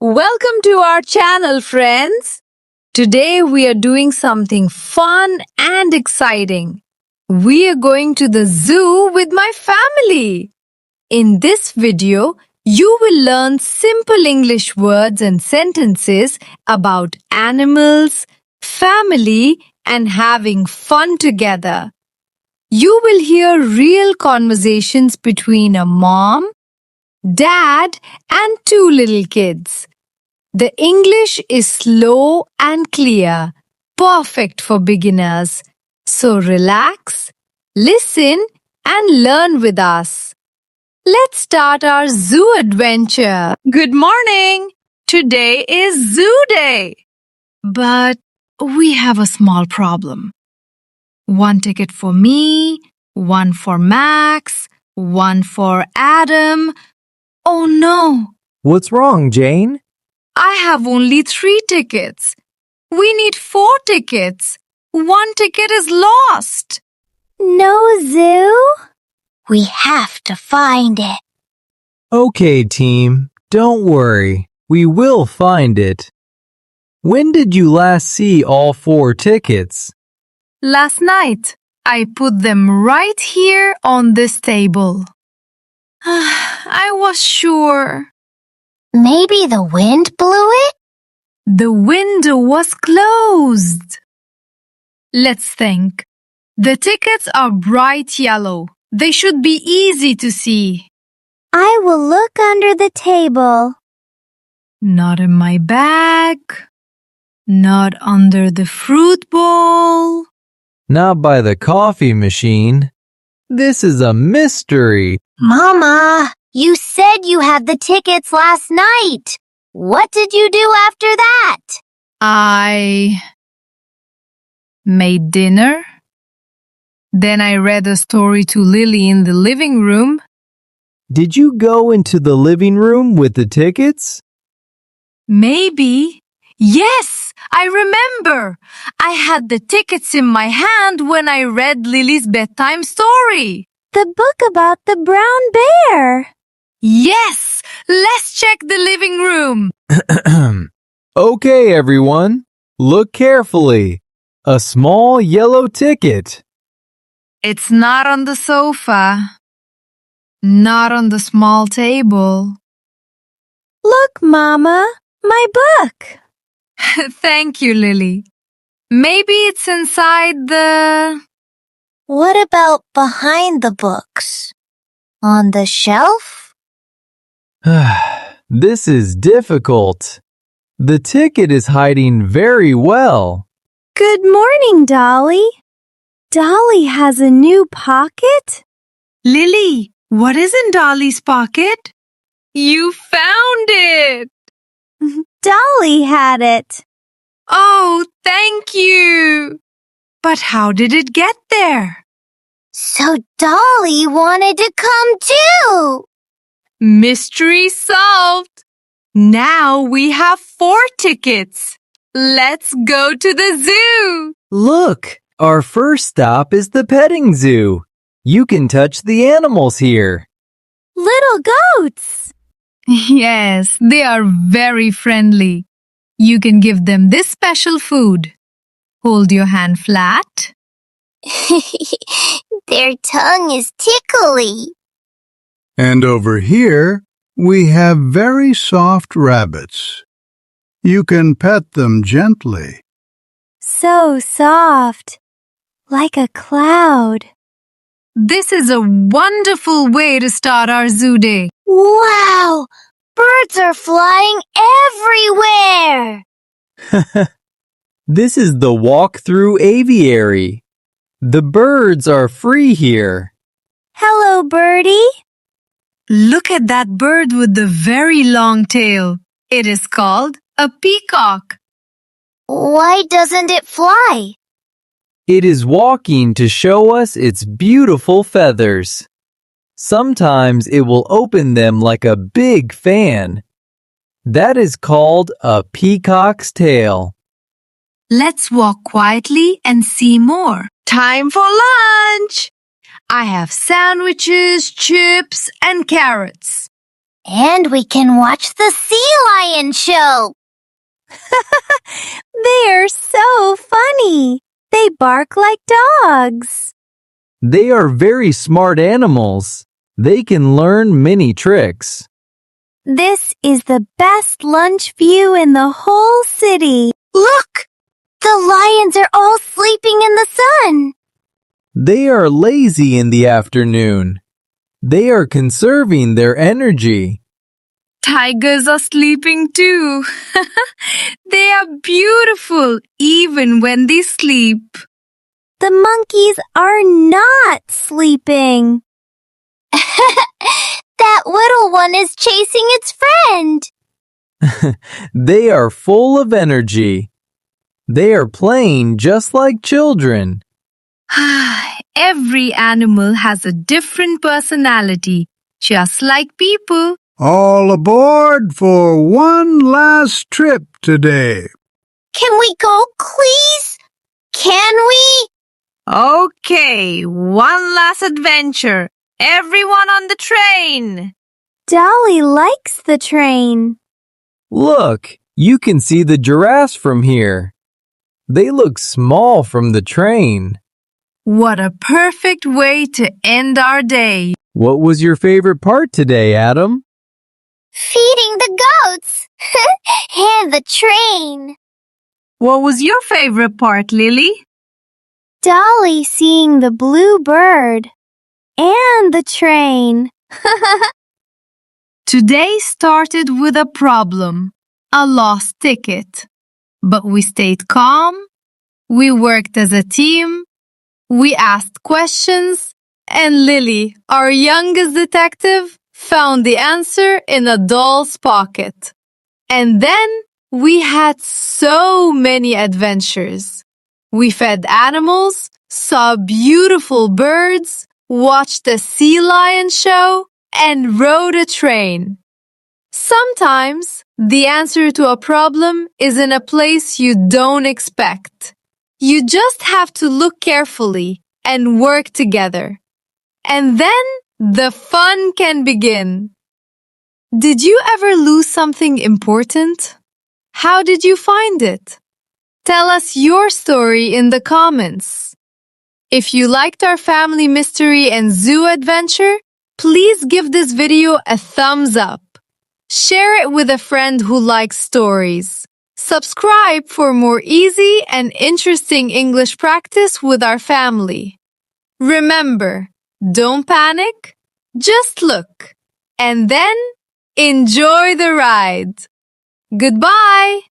Welcome to our channel, friends. Today we are doing something fun and exciting. We are going to the zoo with my family. In this video, you will learn simple English words and sentences about animals, family, and having fun together. You will hear real conversations between a mom, dad, and two little kids. The English is slow and clear, perfect for beginners. So relax, listen, and learn with us. Let's start our zoo adventure. Good morning. Today is Zoo Day. But we have a small problem. One ticket for me, one for Max, one for Adam. Oh no! What's wrong, Jane? I have only 3 tickets. We need 4 tickets. 1 ticket is lost. No zoo? We have to find it. Okay, team, don't worry. We will find it. When did you last see all 4 tickets? Last night, I put them right here on this table. I was sure. Maybe the wind blew it? The window was closed. Let's think. The tickets are bright yellow. They should be easy to see. I will look under the table. Not in my bag. Not under the fruit bowl. Not by the coffee machine. This is a mystery. Mama, you said you had the tickets last night. What did you do after that? I made dinner. Then I read a story to Lily in the living room. Did you go into the living room with the tickets? Maybe. Yes, I remember. I had the tickets in my hand when I read Lily's bedtime story. The book about the brown bear. Yes, let's check the living room. Okay, everyone. Look carefully. A small yellow ticket. It's not on the sofa. Not on the small table. Look, Mama, my book. Thank you, Lily. Maybe it's inside the... What about behind the books? On the shelf? This is difficult. The ticket is hiding very well. Good morning, Dolly. Dolly has a new pocket? Lily, what is in Dolly's pocket? You found it! Dolly had it. Oh, thank you! But how did it get there? So Dolly wanted to come too. Mystery solved! Now we have 4 tickets. Let's go to the zoo! Look, our first stop is the petting zoo. You can touch the animals here. Little goats. Yes, they are very friendly. You can give them this special food. Hold your hand flat. Their tongue is tickly. And over here, we have very soft rabbits. You can pet them gently. So soft, like a cloud. This is a wonderful way to start our zoo day. Wow! Birds are flying everywhere! This is the walk-through aviary. The birds are free here. Hello, Birdie. Look at that bird with the very long tail. It is called a peacock. Why doesn't it fly? It is walking to show us its beautiful feathers. Sometimes it will open them like a big fan. That is called a peacock's tail. Let's walk quietly and see more. Time for lunch! I have sandwiches, chips, and carrots. And we can watch the sea lion show. They are so funny. They bark like dogs. They are very smart animals. They can learn many tricks. This is the best lunch view in the whole city. Look! The lions are all sleeping in the sun. They are lazy in the afternoon. They are conserving their energy. Tigers are sleeping too. They are beautiful even when they sleep. The monkeys are not sleeping. That little one is chasing its friend. They are full of energy. They are playing just like children. Every animal has a different personality, just like people. All aboard for one last trip today. Can we go, please? Can we? Okay, one last adventure. Everyone on the train. Dolly likes the train. Look, you can see the giraffes from here. They look small from the train. What a perfect way to end our day. What was your favorite part today, Adam? Feeding the goats. And the train. What was your favorite part, Lily? Dolly seeing the blue bird. And the train. Today started with a problem, a lost ticket. But we stayed calm, we worked as a team, we asked questions, and Lily, our youngest detective, found the answer in a doll's pocket. And then we had so many adventures. We fed animals, saw beautiful birds, watched a sea lion show, and rode a train. Sometimes the answer to a problem is in a place you don't expect. You just have to look carefully and work together. And then the fun can begin. Did you ever lose something important? How did you find it? Tell us your story in the comments. If you liked our family mystery and zoo adventure, please give this video a thumbs up. Share it with a friend who likes stories. Subscribe for more easy and interesting English practice with our family. Remember, don't panic, just look, and then enjoy the ride. Goodbye!